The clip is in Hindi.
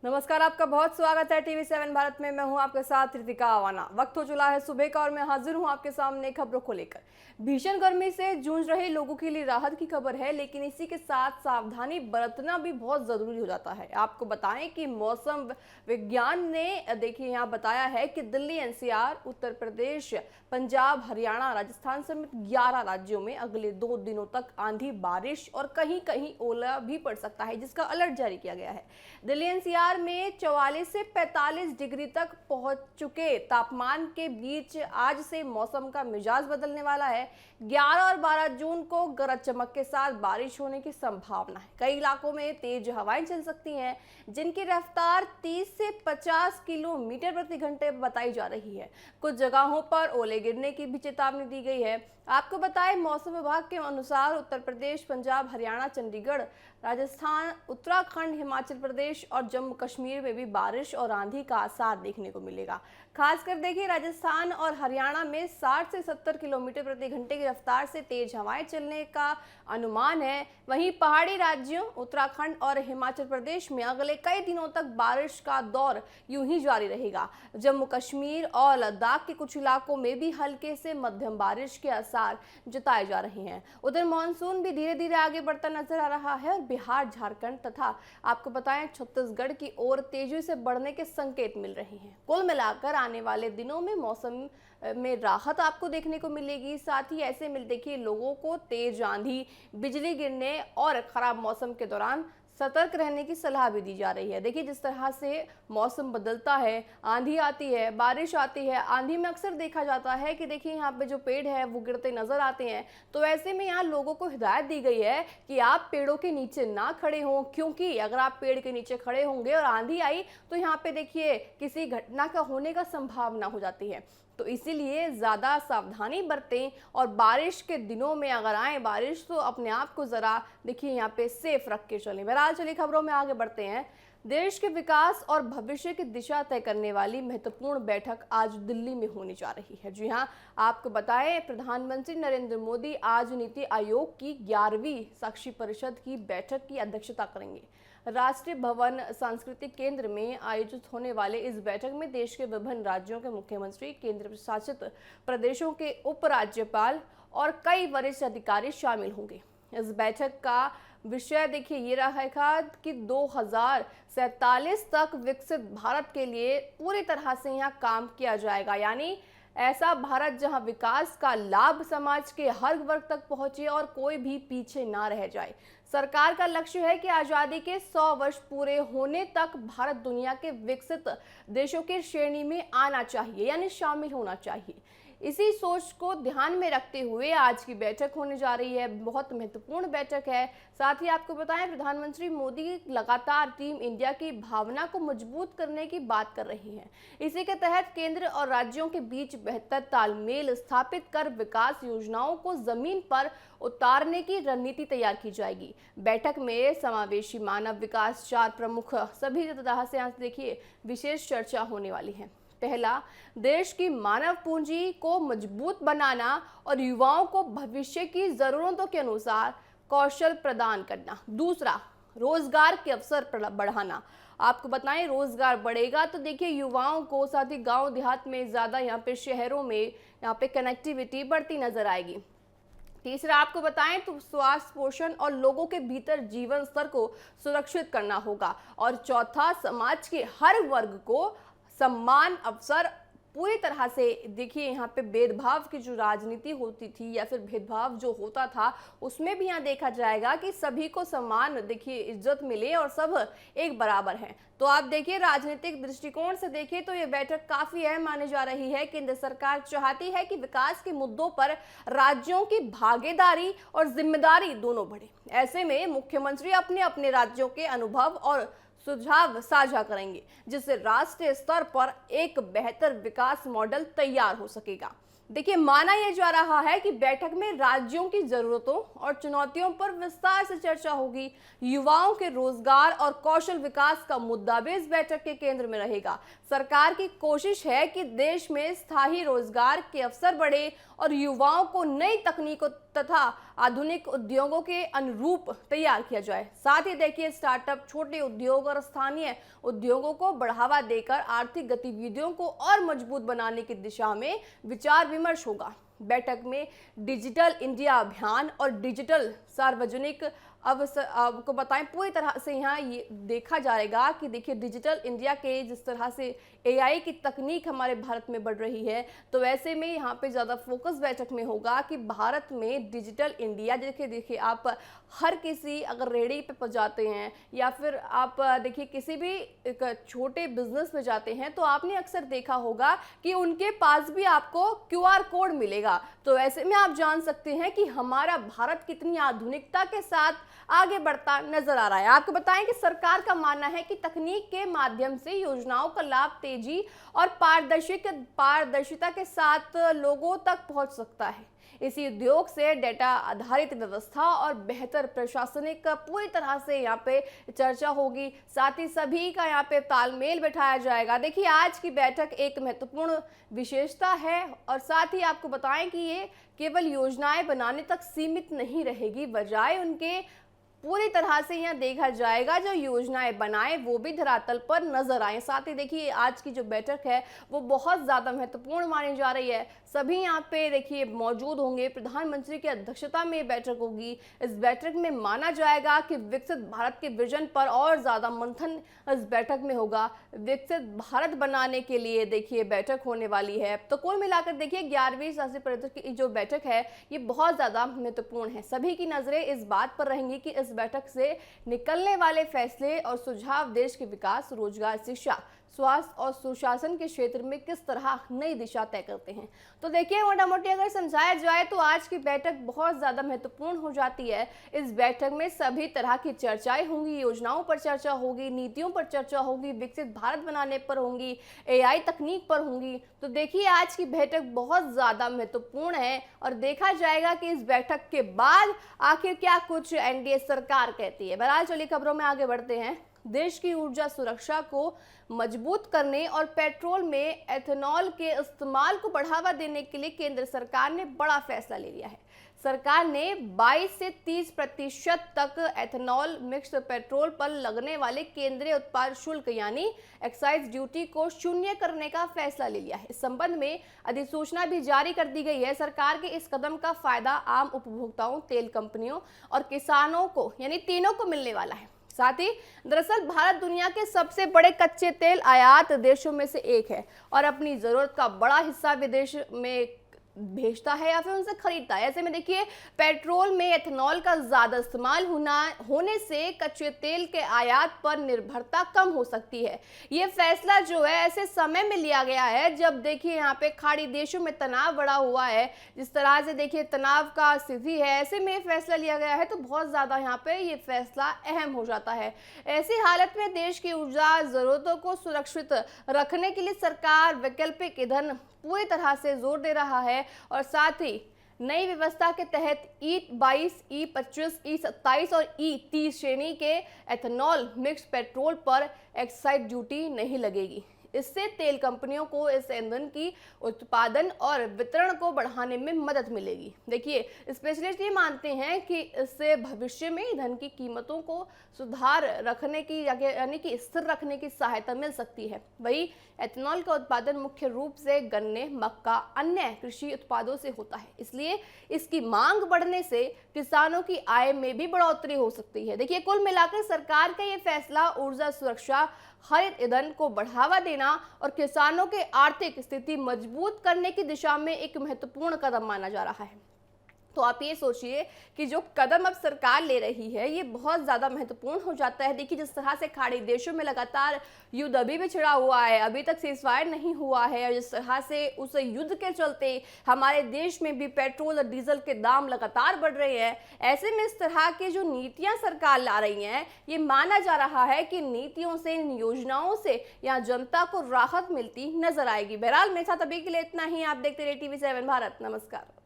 नमस्कार, आपका बहुत स्वागत है टीवी 7 भारत में। मैं हूं आपके साथ रितिका आवाना। वक्त हो चला है सुबह का और मैं हाजिर हूं आपके सामने खबरों को लेकर। भीषण गर्मी से जूझ रहे लोगों के लिए राहत की खबर है, लेकिन इसी के साथ सावधानी बरतना भी बहुत जरूरी हो जाता है। आपको बताएं कि मौसम विज्ञान ने देखिए यहाँ बताया है कि दिल्ली, एनसीआर, उत्तर प्रदेश, पंजाब, हरियाणा, राजस्थान समेत 11 राज्यों में अगले 2 दिनों तक आंधी, बारिश और कहीं कहीं ओला भी पड़ सकता है, जिसका अलर्ट जारी किया गया है। दिल्ली एनसीआर में 44 से 45 डिग्री तक पहुंच चुके तापमान के बीच आज से मौसम का मिजाज बदलने वाला है। 11 और 12 जून को गरज चमक के साथ बारिश होने की संभावना है। कई इलाकों में तेज हवाएं चल सकती हैं, जिनकी रफ्तार 30 से 50 किलोमीटर प्रति घंटे बताई जा रही है। कुछ जगहों पर ओले गिरने की भी चेतावनी दी गई है। आपको बताएं, मौसम विभाग के अनुसार उत्तर प्रदेश, पंजाब, हरियाणा, चंडीगढ़, राजस्थान, उत्तराखंड, हिमाचल प्रदेश और जम्मू कश्मीर में भी बारिश और आंधी का आसार देखने को मिलेगा। खासकर देखिए राजस्थान और हरियाणा में 60 से 70 किलोमीटर प्रति घंटे की रफ्तार से तेज हवाएं चलने का अनुमान है। वहीं पहाड़ी राज्यों उत्तराखंड और हिमाचल प्रदेश में अगले कई दिनों तक बारिश का दौर यूं ही जारी रहेगा। जम्मू कश्मीर और लद्दाख के कुछ इलाकों में भी हल्के से मध्यम बारिश के आसार जताए जा रहे हैं। उधर मानसून भी धीरे धीरे आगे बढ़ता नजर आ रहा है और बिहार, झारखंड तथा आपको बताएं छत्तीसगढ़ की ओर तेजी से बढ़ने के संकेत मिल रहे हैं। कुल मिलाकर आने वाले दिनों में मौसम में राहत आपको देखने को मिलेगी। साथ ही ऐसे में देखिए लोगों को तेज आंधी, बिजली गिरने और खराब मौसम के दौरान सतर्क रहने की सलाह भी दी जा रही है। देखिए जिस तरह से मौसम बदलता है, आंधी आती है, बारिश आती है। आंधी में अक्सर देखा जाता है कि देखिए यहाँ पे जो पेड़ है वो गिरते नजर आते हैं। तो ऐसे में यहाँ लोगों को हिदायत दी गई है कि आप पेड़ों के नीचे ना खड़े हों, क्योंकि अगर आप पेड़ के नीचे खड़े होंगे और आंधी आई तो यहाँ पे देखिए किसी घटना का होने का संभावना हो जाती है। तो इसीलिए ज़्यादा सावधानी बरतें और बारिश के दिनों में अगर आए बारिश तो अपने आप को ज़रा देखिए यहाँ पे सेफ रख के चलें। बहरहाल चलिए खबरों में आगे बढ़ते हैं। देश के विकास और भविष्य की दिशा तय करने वाली महत्वपूर्ण बैठक आज दिल्ली में होने जा रही है। जी हाँ, आपको बताएं प्रधानमंत्री नरेंद्र मोदी आज नीति आयोग की 11वीं साक्षी परिषद की बैठक की अध्यक्षता करेंगे। राष्ट्रीय भवन सांस्कृतिक केंद्र में आयोजित होने वाले इस बैठक में देश के विभिन्न राज्यों के मुख्यमंत्री, केंद्र शासित प्रदेशों के उपराज्यपाल और कई वरिष्ठ अधिकारी शामिल होंगे। इस बैठक का विषय देखिए ये रहेगा कि 2047 तक विकसित भारत के लिए पूरी तरह से यहाँ काम किया जाएगा, यानी ऐसा भारत जहां विकास का लाभ समाज के हर वर्ग तक पहुंचे और कोई भी पीछे ना रह जाए। सरकार का लक्ष्य है कि आजादी के 100 वर्ष पूरे होने तक भारत दुनिया के विकसित देशों की श्रेणी में आना चाहिए, यानी शामिल होना चाहिए। इसी सोच को ध्यान में रखते हुए आज की बैठक होने जा रही है। बहुत महत्वपूर्ण बैठक है। साथ ही आपको बताएं प्रधानमंत्री मोदी लगातार टीम इंडिया की भावना को मजबूत करने की बात कर रही हैं। इसी के तहत केंद्र और राज्यों के बीच बेहतर तालमेल स्थापित कर विकास योजनाओं को जमीन पर उतारने की रणनीति तैयार की जाएगी। बैठक में समावेशी मानव विकास 4 प्रमुख सभी तरह से आज देखिए विशेष चर्चा होने वाली है। पहला, देश की मानव पूंजी को मजबूत बनाना और युवाओं को भविष्य की जरूरतों के अनुसार कौशल प्रदान करना। दूसरा, रोजगार के अवसर बढ़ाना। आपको बताएं रोजगार बढ़ेगा तो देखिए युवाओं को, साथ ही गांव देहात में ज्यादा, यहाँ पे शहरों में यहाँ पे कनेक्टिविटी बढ़ती नजर आएगी। तीसरा, आपको बताएं तो स्वास्थ्य, पोषण और लोगों के भीतर जीवन स्तर को सुरक्षित करना होगा। और चौथा, समाज के हर वर्ग को सम्मान, अवसर पूरी तरह से देखिए यहाँ पे भेदभाव की जो राजनीति होती थी या फिर भेदभाव जो होता था उसमें भी यहाँ देखा जाएगा कि सभी को सम्मान देखिए इज्जत मिले और सब एक बराबर हैं। तो आप देखिए राजनीतिक दृष्टिकोण से देखिए तो ये बैठक काफी अहम मानी जा रही है। केंद्र सरकार चाहती है कि विकास के मुद्दों पर राज्यों की भागीदारी और जिम्मेदारी दोनों बढ़े। ऐसे में मुख्यमंत्री अपने अपने राज्यों के अनुभव और सुझाव साझा करेंगे, जिससे राष्ट्रीय स्तर पर एक बेहतर विकास मॉडल तैयार हो सकेगा। देखिए, माना यह जा रहा है कि बैठक में राज्यों की जरूरतों और चुनौतियों पर विस्तार से चर्चा होगी। युवाओं के रोजगार और कौशल विकास का मुद्दा भी इस बैठक के केंद्र में रहेगा। सरकार की कोशिश है कि देश में स्थायी रोजगार के अवसर बढ़े और युवाओं को नई तकनीकों तथा आधुनिक उद्योगों के अनुरूप तैयार किया जाए। साथ ही देखिए, स्टार्टअप, छोटे उद्योग और स्थानीय उद्योगों को बढ़ावा देकर आर्थिक गतिविधियों को और मजबूत बनाने की दिशा में विचार विमर्श होगा। बैठक में डिजिटल इंडिया अभियान और डिजिटल सार्वजनिक अवसर आपको बताएं, पूरी तरह से यहाँ ये देखा जाएगा कि देखिए, डिजिटल इंडिया के जिस तरह से एआई की तकनीक हमारे भारत में बढ़ रही है, तो वैसे में यहाँ पे ज़्यादा फोकस बैठक में होगा कि भारत में डिजिटल इंडिया, देखिए आप हर किसी अगर रेहड़ी पे जाते हैं या फिर आप देखिए किसी भी एक छोटे बिजनेस में जाते हैं, तो आपने अक्सर देखा होगा कि उनके पास भी आपको क्यूआर कोड मिलेगा। तो ऐसे में आप जान सकते हैं कि हमारा भारत कितनी आधुनिकता के साथ आगे बढ़ता नजर आ रहा है। आपको बताएं कि सरकार का मानना है कि तकनीक के माध्यम से योजनाओं का लाभ तेजी और पारदर्शिता के साथ लोगों तक पहुंच सकता है। इसी उद्योग से डेटा आधारित व्यवस्था और बेहतर प्रशासनिक पूरी तरह से यहाँ पे चर्चा होगी। साथ ही सभी का यहाँ पे तालमेल बैठाया जाएगा। देखिए, आज की बैठक एक महत्वपूर्ण विशेषता है और साथ ही आपको बताएं कि ये केवल योजनाएं बनाने तक सीमित नहीं रहेगी, बजाय उनके पूरी तरह से यहाँ देखा जाएगा जो योजनाएं बनाए वो भी धरातल पर नजर आए। साथ ही देखिए, आज की जो बैठक है वो बहुत ज्यादा महत्वपूर्ण मानी जा रही है। सभी यहाँ पे देखिए मौजूद होंगे। प्रधानमंत्री की अध्यक्षता में बैठक होगी। इस बैठक में माना जाएगा कि विकसित भारत के विजन पर और ज्यादा मंथन इस बैठक में होगा। विकसित भारत बनाने के लिए देखिए बैठक होने वाली है। तो कुल मिलाकर देखिए, 11वीं शासी परिषद की जो बैठक है ये बहुत ज्यादा महत्वपूर्ण है। सभी की नजरें इस बात पर रहेंगी कि इस बैठक से निकलने वाले फैसले और सुझाव देश के विकास, रोजगार, शिक्षा, स्वास्थ्य और सुशासन के क्षेत्र में किस तरह नई दिशा तय करते हैं। तो देखिए, मोटा मोटी अगर समझाया जाए तो आज की बैठक बहुत ज्यादा महत्वपूर्ण हो जाती है। इस बैठक में सभी तरह की चर्चाएं होंगी, योजनाओं पर चर्चा होगी, नीतियों पर चर्चा होगी, विकसित भारत बनाने पर होंगी, एआई तकनीक पर होंगी। तो देखिए, आज की बैठक बहुत ज्यादा महत्वपूर्ण है और देखा जाएगा कि इस बैठक के बाद आखिर क्या कुछ एनडीए सरकार कहती है। बहरहाल चलिए खबरों में आगे बढ़ते हैं। देश की ऊर्जा सुरक्षा को मजबूत करने और पेट्रोल में एथेनॉल के इस्तेमाल को बढ़ावा देने के लिए केंद्र सरकार ने बड़ा फैसला ले लिया है। सरकार ने 22 से 30% तक एथेनॉल मिक्स पेट्रोल पर लगने वाले केंद्रीय उत्पाद शुल्क यानी एक्साइज ड्यूटी को शून्य करने का फैसला ले लिया है। इस संबंध में अधिसूचना भी जारी कर दी गई है। सरकार के इस कदम का फायदा आम उपभोक्ताओं, तेल कंपनियों और किसानों को यानी तीनों को मिलने वाला है। साथ ही दरअसल भारत दुनिया के सबसे बड़े कच्चे तेल आयात देशों में से एक है और अपनी जरूरत का बड़ा हिस्सा विदेश में भेजता है या फिर उनसे खरीदता है। ऐसे में देखिए, पेट्रोल में एथेनॉल का ज्यादा इस्तेमाल होने से कच्चे तेल के आयात पर निर्भरता कम हो सकती है। ये फैसला जो है ऐसे समय में लिया गया है जब देखिए यहाँ पे खाड़ी देशों में तनाव बढ़ा हुआ है। जिस तरह से देखिए तनाव का स्थिति है, ऐसे में फैसला लिया गया है तो बहुत ज्यादा यहाँ पे ये फैसला अहम हो जाता है। ऐसी हालत में देश की ऊर्जा जरूरतों को सुरक्षित रखने के लिए सरकार वैकल्पिक ईंधन पूरी तरह से जोर दे रहा है और साथ ही नई व्यवस्था के तहत E22, E25, E27 और E30 श्रेणी के एथेनॉल मिक्स पेट्रोल पर एक्साइज ड्यूटी नहीं लगेगी। इससे तेल कंपनियों को इस ईंधन की उत्पादन और वितरण को बढ़ाने में मदद मिलेगी। देखिए, स्पेशलिस्ट ये मानते हैं कि इससे भविष्य में ईंधन की कीमतों को सुधार रखने की यानी कि स्थिर रखने की सहायता मिल सकती है। वही एथेनॉल का उत्पादन मुख्य रूप से गन्ने, मक्का, अन्य कृषि उत्पादों से होता है, इसलिए इसकी मांग बढ़ने से किसानों की आय में भी बढ़ोतरी हो सकती है। देखिए, कुल मिलाकर सरकार का ये फैसला ऊर्जा सुरक्षा, हरित ईंधन को बढ़ावा देना और किसानों के आर्थिक स्थिति मजबूत करने की दिशा में एक महत्वपूर्ण कदम माना जा रहा है। तो आप ये सोचिए कि जो कदम अब सरकार ले रही है ये बहुत ज़्यादा महत्वपूर्ण हो जाता है। देखिए, जिस तरह से खाड़ी देशों में लगातार युद्ध अभी भी छिड़ा हुआ है, अभी तक सीज़फायर नहीं हुआ है, और जिस तरह से उस युद्ध के चलते हमारे देश में भी पेट्रोल और डीजल के दाम लगातार बढ़ रहे हैं, ऐसे में इस तरह की जो नीतियां सरकार ला रही हैं, ये माना जा रहा है कि नीतियों से, इन योजनाओं से यहाँ जनता को राहत मिलती नजर आएगी। बहरहाल मेरे साथ अभी के लिए इतना ही। आप देखते रहिए TV7 भारत। नमस्कार।